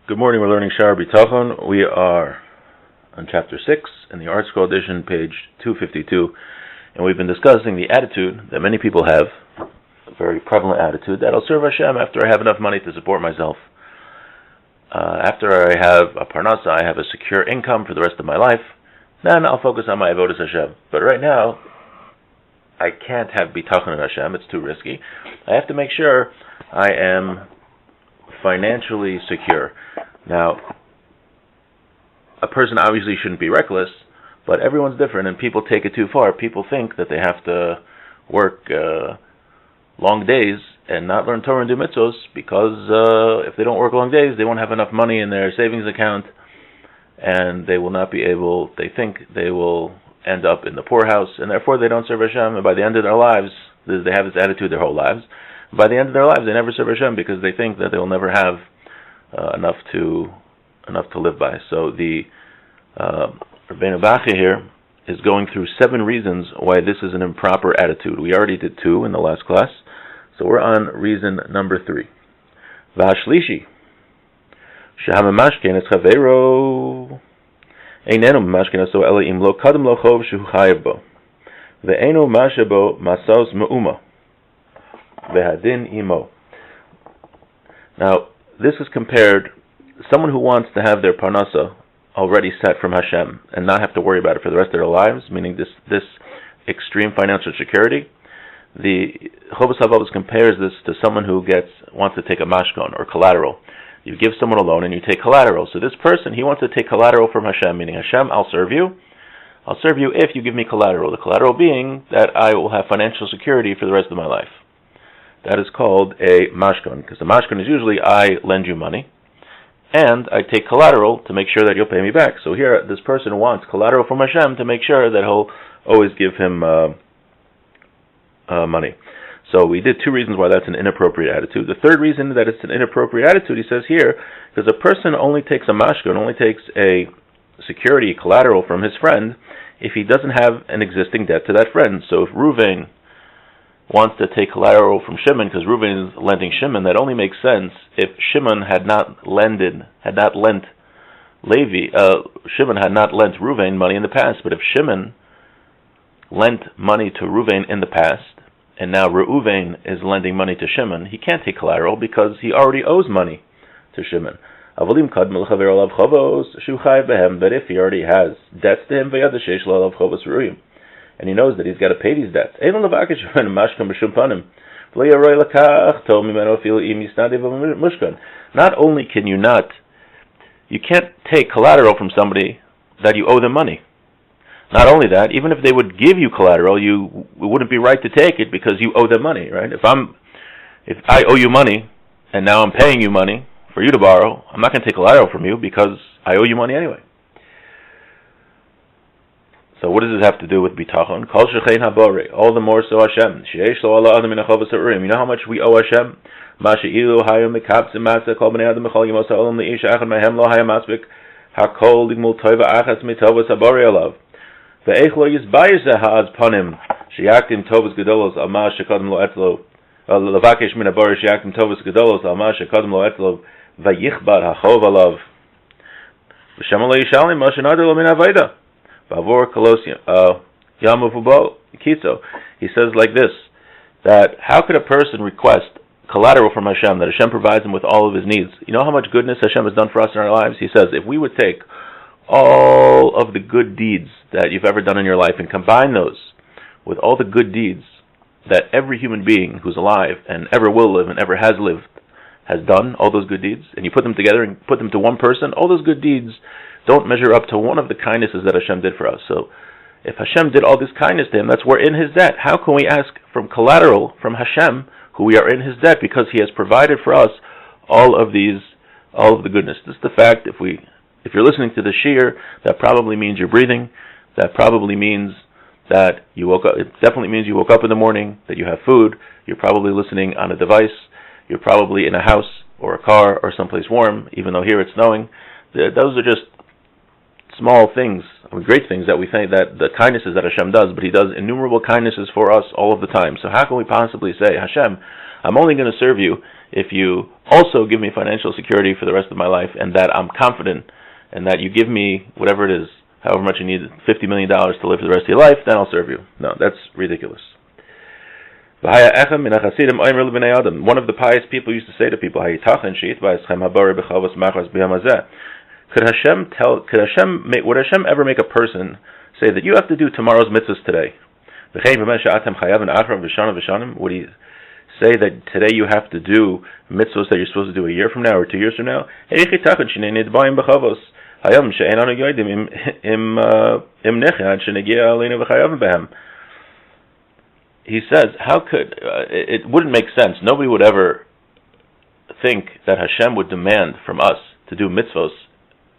Good morning, we're learning Shaar Habitachon. We are on chapter 6 in the Art Scroll edition, page 252, and we've been discussing the attitude that many people have, a very prevalent attitude, that I'll serve Hashem after I have enough money to support myself. After I have a parnasa, I have a secure income for the rest of my life, then I'll focus on my avodas Hashem. But right now, I can't have bitachon in Hashem, it's too risky. I have to make sure I am financially secure. Now, a person obviously shouldn't be reckless, but everyone's different and people take it too far. People think that they have to work long days and not learn Torah and do mitzvos because if they don't work long days, they won't have enough money in their savings account and they will not be able, they think they will end up in the poorhouse and therefore they don't serve Hashem, and by the end of their lives, they have this attitude their whole lives. By the end of their lives, they never serve Hashem because they think that they will never have enough to live by. So the Rabbeinu Bachya here is going through 7 reasons why this is an improper attitude. We already did 2 in the last class, so we're on reason number 3. Vashlishi, shehamamashken es chaveiro einenu mamashken aso ela im lo kadem lo chov shehu chayev bo ve'enu mashebo masos me'uma vehadin imo. Now, this is compared someone who wants to have their parnasa already set from Hashem and not have to worry about it for the rest of their lives, meaning this extreme financial security. The Chovos HaLevavos compares this to someone who wants to take a mashkon or collateral. You give someone a loan and you take collateral. So this person, he wants to take collateral from Hashem, meaning Hashem, I'll serve you if you give me collateral. The collateral being that I will have financial security for the rest of my life. That is called a mashkon, because the mashkon is usually I lend you money, and I take collateral to make sure that you'll pay me back. So here, this person wants collateral from Hashem to make sure that he'll always give him money. So we did 2 reasons why that's an inappropriate attitude. The third reason that it's an inappropriate attitude, he says here, because a person only takes a mashkon, only takes a security collateral from his friend if he doesn't have an existing debt to that friend. So if Ruvain wants to take collateral from Shimon because Reuven is lending Shimon, that only makes sense if Shimon had not lent Reuven money in the past. But if Shimon lent money to Reuven in the past, and now Reuven is lending money to Shimon, he can't take collateral because he already owes money to Shimon. But if he already has debts to him, and he knows that he's got to pay these debts, not only can you can't take collateral from somebody that you owe them money. Not only that, even if they would give you collateral, it wouldn't be right to take it because you owe them money, right? If I owe you money and now I'm paying you money for you to borrow, I'm not going to take collateral from you because I owe you money anyway. So what does this have to do with bitachon? Kol shechein habore, all the more so Hashem. Sheyesh lo ala adam min achovos ha'urim. You know how much we owe Hashem? Ma she'ilu hayu mikapsim masa kol bnei adam b'chol yemos ha'olam li'ish echad mehem lo haya masvik hakol ligmul toiva achas mitovos habore alav. Ve'ech lo yizbayir ze ha'az panim sheyaktim tovos gedolos al ma shekodem lo etlo levakesh min habore sheyaktim tovos gedolos al ma shekodem lo etlo vayichbar hachov alav. V'shem lo yishalim ma shenadar lo min avayda. He says like this, that how could a person request collateral from Hashem, that Hashem provides him with all of his needs? You know how much goodness Hashem has done for us in our lives? He says, if we would take all of the good deeds that you've ever done in your life and combine those with all the good deeds that every human being who's alive and ever will live and ever has lived has done, all those good deeds, and you put them together and put them to one person, all those good deeds don't measure up to one of the kindnesses that Hashem did for us. So if Hashem did all this kindness to him, we're in his debt. How can we ask from collateral from Hashem, who we are in his debt, because he has provided for us all of the goodness? This is the fact. If you're listening to the shiur, that probably means you're breathing. That probably means that you woke up. It definitely means you woke up in the morning, that you have food. You're probably listening on a device. You're probably in a house or a car or someplace warm, even though here it's snowing. Those are just small things, great things that we think that the kindnesses that Hashem does, but He does innumerable kindnesses for us all of the time. So how can we possibly say, Hashem, I'm only going to serve you if you also give me financial security for the rest of my life, and that I'm confident, and that you give me whatever it is, however much you need, $50 million to live for the rest of your life, then I'll serve you. No, that's ridiculous. One of the pious people used to say to people, would Hashem ever make a person say that you have to do tomorrow's mitzvahs today? Would he say that today you have to do mitzvahs that you're supposed to do a year from now or 2 years from now? He says, how could, it wouldn't make sense. Nobody would ever think that Hashem would demand from us to do mitzvahs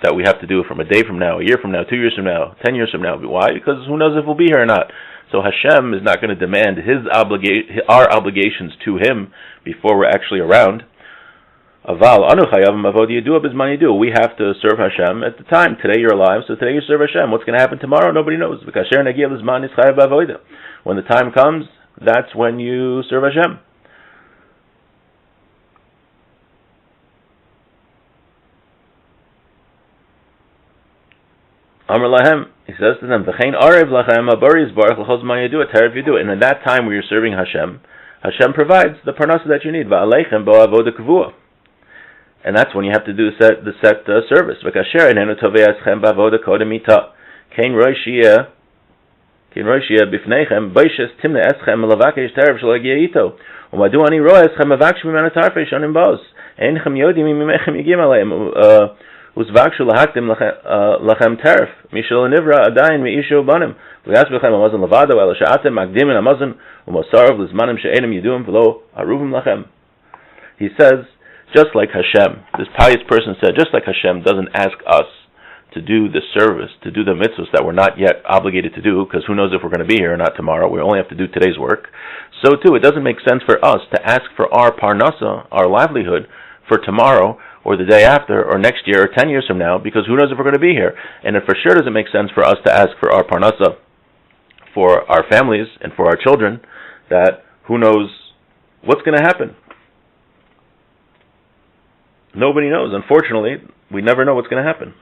that we have to do from a day from now, a year from now, 2 years from now, 10 years from now. Why? Because who knows if we'll be here or not. So Hashem is not going to demand our obligations to Him before we're actually around. We have to serve Hashem at the time. Today you're alive, so today you serve Hashem. What's going to happen tomorrow? Nobody knows. When the time comes, that's when you serve Hashem. Amar lahem, he says to them, V'chein arev lachem abari yizbarach l'chol zman yedu terev yedu. And in that time where you're serving Hashem, Hashem provides the parnasa that you need. Va'aleichem bo avoda kavua. And that's when you have to do the set service. V'kasher enenu tovei eschem ba'avoda kodem mita. Kein roishiyah bifneichem boishes timne eschem lavakesh terev shel hagia ito. Umadu ani roa eschem avaksh mimenu tarfei shonim bos. Einchem yodim imimechem yigim aleim. Uzvakshu lahaktim lachem terf mishel nivra adayin meishu banim v'yas b'chem amazon levado el sha'atem magdimin amazon u'mosarav l'zmanim she'enim yidum v'lo haruvim lachem. He says, just like Hashem, this pious person said, just like Hashem doesn't ask us to do the service, to do the mitzvahs that we're not yet obligated to do, because who knows if we're going to be here or not tomorrow, we only have to do today's work. So too, it doesn't make sense for us to ask for our parnasa, our livelihood, for tomorrow, or the day after, or next year, or 10 years from now, because who knows if we're going to be here. And it for sure doesn't make sense for us to ask for our parnasa for our families and for our children, that who knows what's going to happen. Nobody knows. Unfortunately, we never know what's going to happen.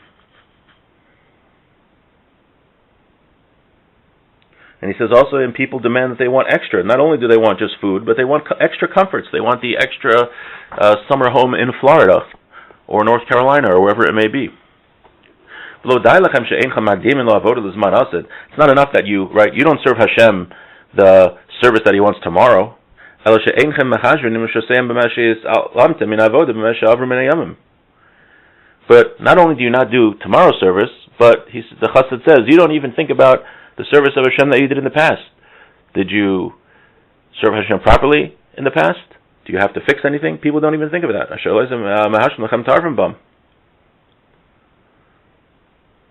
And he says also, and people demand that they want extra. Not only do they want just food, but they want extra comforts. They want the extra summer home in Florida, or North Carolina, or wherever it may be. It's not enough that you don't serve Hashem the service that He wants tomorrow. But not only do you not do tomorrow's service, but the Chassid says, you don't even think about the service of Hashem that you did in the past. Did you serve Hashem properly in the past? Do you have to fix anything? People don't even think of that.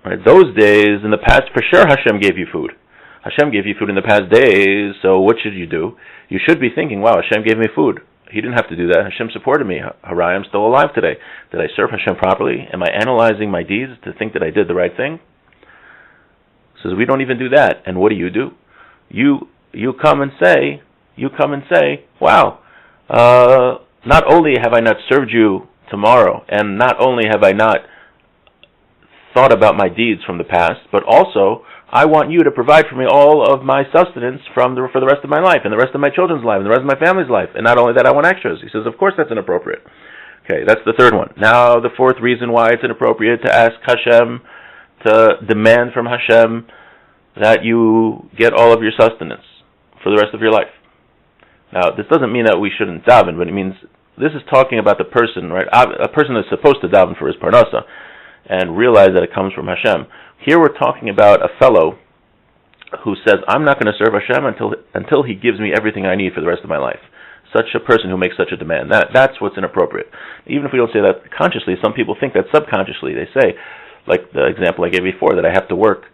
Right, those days, in the past, for sure Hashem gave you food. Hashem gave you food in the past days, so what should you do? You should be thinking, wow, Hashem gave me food. He didn't have to do that. Hashem supported me. Hooray, I'm still alive today. Did I serve Hashem properly? Am I analyzing my deeds to think that I did the right thing? He says, we don't even do that. And what do? You come and say, wow, not only have I not served you tomorrow, and not only have I not thought about my deeds from the past, but also I want you to provide for me all of my sustenance for the rest of my life, and the rest of my children's life, and the rest of my family's life. And not only that, I want extras. He says, of course that's inappropriate. Okay, that's the third one. Now, the fourth reason why it's inappropriate to ask Hashem, to demand from Hashem that you get all of your sustenance for the rest of your life. Now, this doesn't mean that we shouldn't daven, but it means this is talking about the person, right? A person is supposed to daven for his parnasa and realize that it comes from Hashem. Here we're talking about a fellow who says, I'm not going to serve Hashem until He gives me everything I need for the rest of my life. Such a person who makes such a demand. That's what's inappropriate. Even if we don't say that consciously, some people think that subconsciously. They say, like the example I gave before, that I have to work.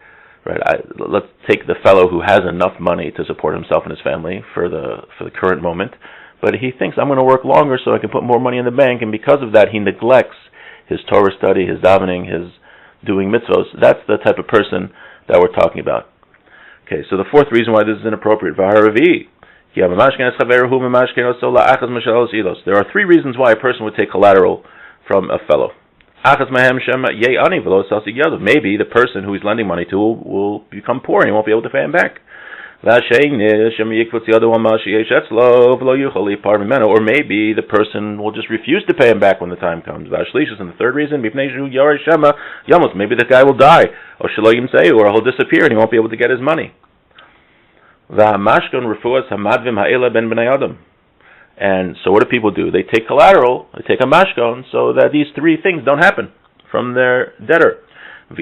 Right? Let's take the fellow who has enough money to support himself and his family for the current moment, but he thinks, I'm going to work longer so I can put more money in the bank, and because of that he neglects his Torah study, his davening, doing mitzvos. That's the type of person that we're talking about. Okay, so the fourth reason why this is inappropriate. There are three reasons why a person would take collateral from a fellow. Maybe the person who he's lending money to will become poor and he won't be able to pay him back. Or maybe the person will just refuse to pay him back when the time comes. And the third reason, maybe the guy will die, or he'll disappear and he won't be able to get his money. And so what do people do? They take collateral, they take a mashkon, so that these three things don't happen from their debtor. Now,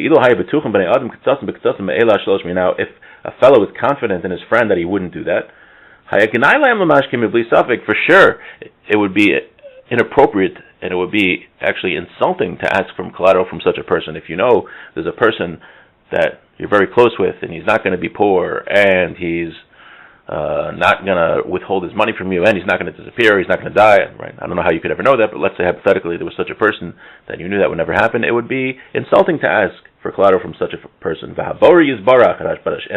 if a fellow is confident in his friend that he wouldn't do that, for sure it would be inappropriate and it would be actually insulting to ask from collateral from such a person. If you know there's a person that you're very close with and he's not going to be poor and he's not going to withhold his money from you and he's not going to disappear, he's not going to die, right? I don't know how you could ever know that, but let's say hypothetically there was such a person that you knew that would never happen. It would be insulting to ask for collateral from such a person. And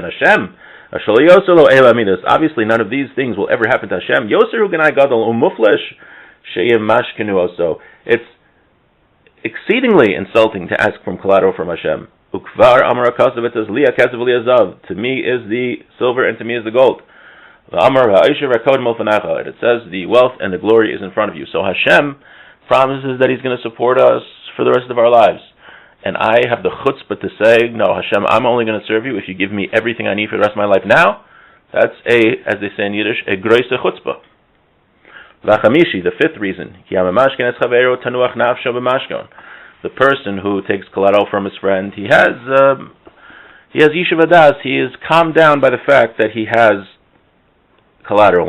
Hashem, obviously none of these things will ever happen to Hashem. It's exceedingly insulting to ask from collateral from Hashem. To me is the silver and to me is the gold. And it says the wealth and the glory is in front of you. So Hashem promises that He's going to support us for the rest of our lives. And I have the chutzpah to say, no, Hashem, I'm only going to serve you if you give me everything I need for the rest of my life now. That's as they say in Yiddish, a große chutzpah. The fifth reason, the person who takes collateral from his friend, he has yishuv hadas, he is calmed down by the fact that he has collateral.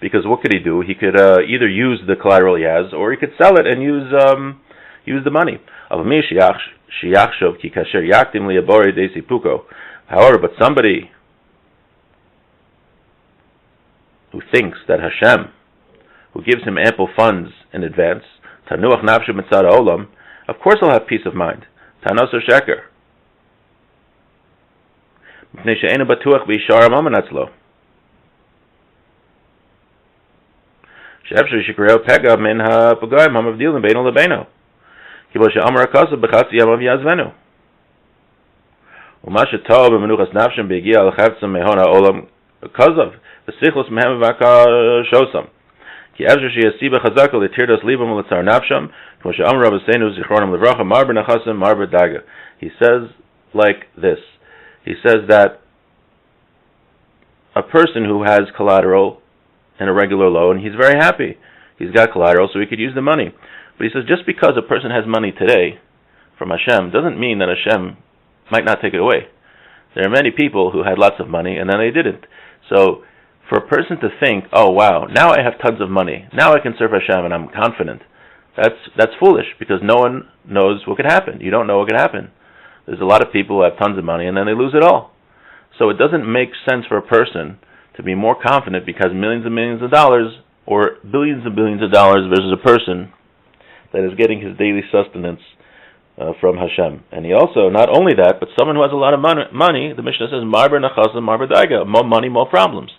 Because what could he do? He could either use the collateral he has, or he could sell it and use the money. However, but somebody who thinks that Hashem, who gives him ample funds in advance, of course he'll have peace of mind. Tanos or sheker. He says like this. He says that a person who has collateral in a regular loan, he's very happy. He's got collateral, so he could use the money. But he says just because a person has money today from Hashem doesn't mean that Hashem might not take it away. There are many people who had lots of money and then they didn't. So for a person to think, oh wow, now I have tons of money, now I can serve Hashem and I'm confident, that's foolish, because no one knows what could happen. You don't know what could happen. There's a lot of people who have tons of money and then they lose it all. So it doesn't make sense for a person to be more confident because millions and millions of dollars or billions and billions of dollars versus a person that is getting his daily sustenance from Hashem. And he also, not only that, but someone who has a lot of money, the Mishnah says, Marber Nachasa, Marber Daiga, more money, more problems.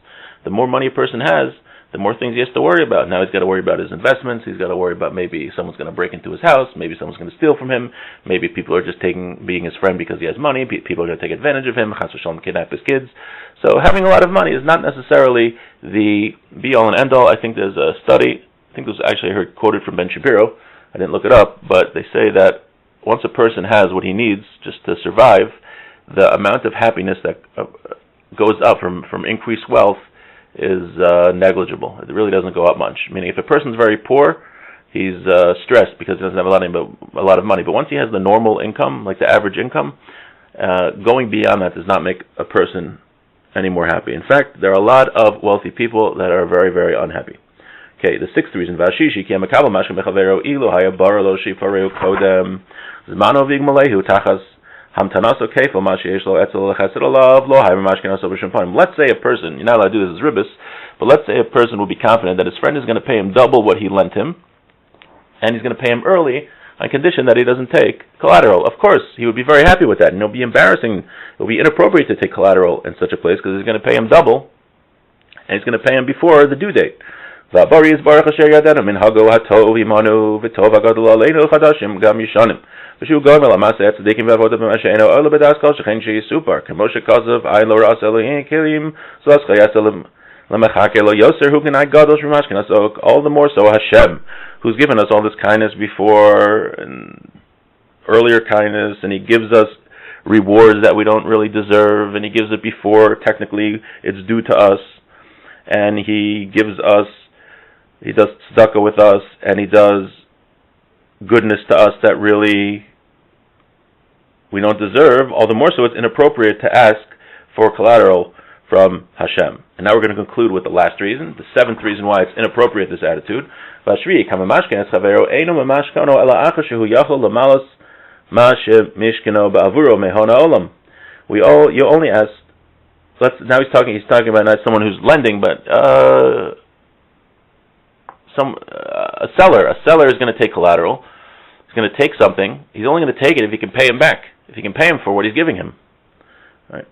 The more money a person has, the more things he has to worry about. Now he's got to worry about his investments, he's got to worry about maybe someone's going to break into his house, maybe someone's going to steal from him, maybe people are just being his friend because he has money, people are going to take advantage of him, Chas v'shalom kidnap his kids. So having a lot of money is not necessarily the be-all and end-all. I think there's a study, I think it was actually I heard quoted from Ben Shapiro, I didn't look it up, but they say that once a person has what he needs just to survive, the amount of happiness that goes up from increased wealth is negligible. It really doesn't go up much. Meaning, if a person's very poor, he's stressed because he doesn't have a lot of money. But once he has the normal income, like the average income, going beyond that does not make a person any more happy. In fact, there are a lot of wealthy people that are very, very unhappy. Okay, the sixth reason, Vashishi ki amakabel mashkem bechavero ilu haya baralo shifareu kodem zmano v'igmalehu tachas Let's say a person, you're not allowed to do this as ribbis, but let's say a person will be confident that his friend is going to pay him double what he lent him, and he's going to pay him early on condition that he doesn't take collateral. Of course, he would be very happy with that, and it'll be embarrassing, it'll be inappropriate to take collateral in such a place because he's going to pay him double, and he's going to pay him before the due date. Because the all the more so Hashem, who's given us all this kindness before, and earlier kindness, and He gives us rewards that we don't really deserve, and He gives it before technically it's due to us, and He gives us, He does tzedakah with us, and He does goodness to us that really we don't deserve. All the more so it's inappropriate to ask for collateral from Hashem. And now we're going to conclude with the last reason, the seventh reason why it's inappropriate, this attitude. You only ask, now he's talking about not someone who's lending, but a seller. A seller is going to take collateral. He's going to take something. He's only going to take it if he can pay him back, if he can pay him for what he's giving him. Right?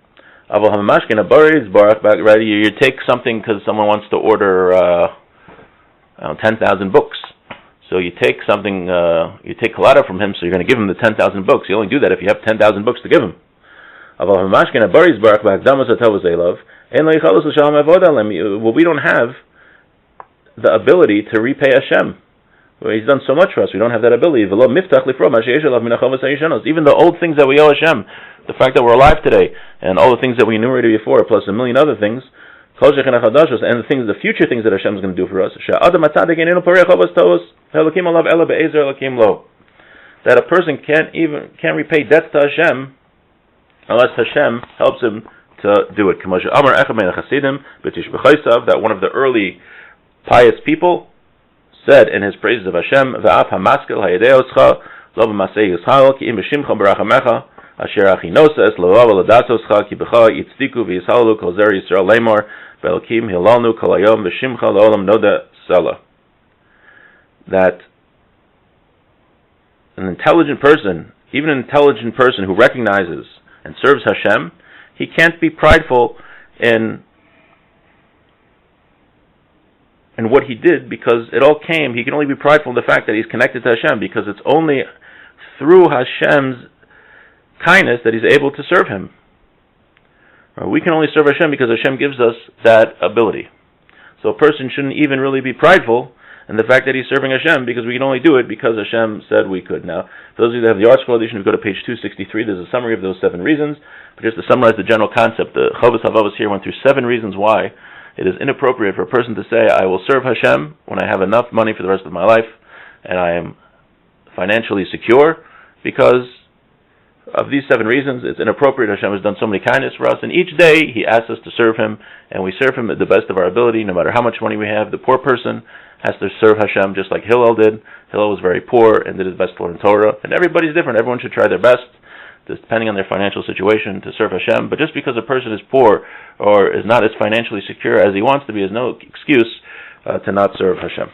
You take something because someone wants to order 10,000 books. So you take something, you take collateral from him, so you're going to give him the 10,000 books. You only do that if you have 10,000 books to give him. Well, we don't have the ability to repay Hashem. He's done so much for us, we don't have that ability. Even the old things that we owe Hashem, the fact that we're alive today, and all the things that we enumerated before, plus a million other things, and the future things that Hashem is going to do for us, that a person can't repay debts to Hashem unless Hashem helps him to do it. That one of the early pious people said in his praises of Hashem, that an intelligent person, even an intelligent person who recognizes and serves Hashem, he can't be prideful in what he did, because it all came, he can only be prideful in the fact that he's connected to Hashem, because it's only through Hashem's kindness that he's able to serve Him. We can only serve Hashem because Hashem gives us that ability. So a person shouldn't even really be prideful in the fact that he's serving Hashem, because we can only do it because Hashem said we could. Now, for those of you that have the Art Scroll edition, if you go to page 263, there's a summary of those 7 reasons. But just to summarize the general concept, the Chovos HaVavos here went through 7 reasons why it is inappropriate for a person to say, I will serve Hashem when I have enough money for the rest of my life and I am financially secure. Because of these 7 reasons, it's inappropriate. Hashem has done so many kindness for us, and each day He asks us to serve Him, and we serve Him at the best of our ability, no matter how much money we have. The poor person has to serve Hashem just like Hillel did. Hillel was very poor and did his best to learn Torah, and everybody's different. Everyone should try their best, depending on their financial situation, to serve Hashem. But just because a person is poor or is not as financially secure as he wants to be is no excuse to not serve Hashem.